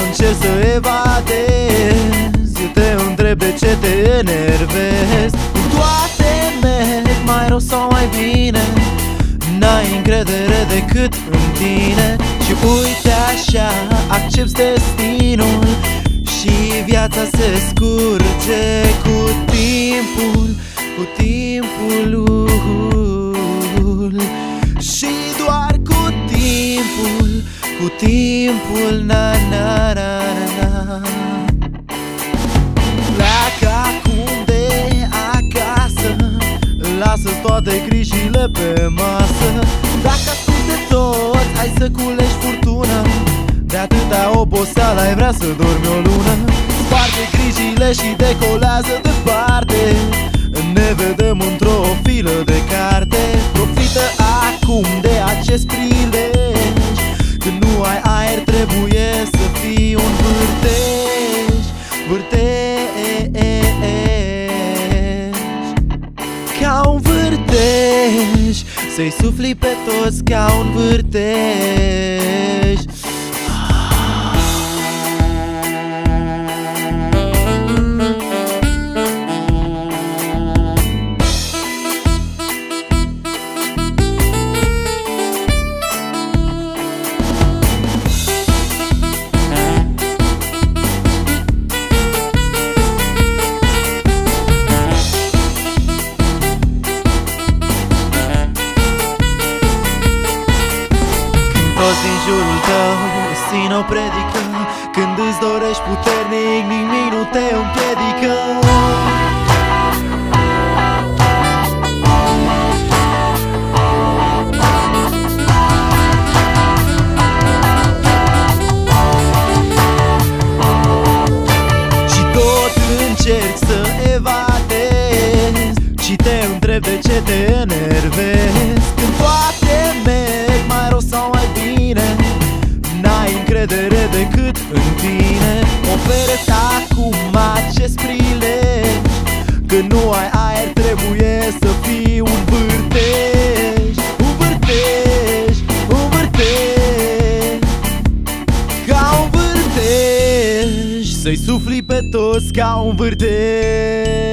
încerci să evadezi, te întreb de ce te enervezi. Cu toate merg mai rău sau mai bine, n-ai încredere decât în tine. Și uite așa, accepti destinul și viața se scurge cu timpul, cu timpul. Și doar cu timpul, cu timpul, na na na na. Pleacă acum de acasă, lasă toate grijile pe masă. Dacă asculti de toți, ai să culegi furtună, de atâta oboseală ai vrea să dormi o lună. Sparge grijile și decolează departe, ne vedem într-o filă de carte. Profită acum de acest prilej, când nu ai aer trebuie să fii un vârtej. Vârtej, ca un vârtej, să-i sufli pe toți ca un vârtej. Toți din jurul tău țin o predică, când îți dorești puternic, nimic nu te împiedică. Și tot încerci să evadezi și te întrebi de ce te enervezi. Când toate merg mai rău sau mai bine, n-ai încredere decât în tine. Oferă-ți acum acest prilej, când nu ai aer trebuie să fii un vârtej. Un vârtej, un vârtej, ca un vârtej, să-i sufli pe toți ca un vârtej.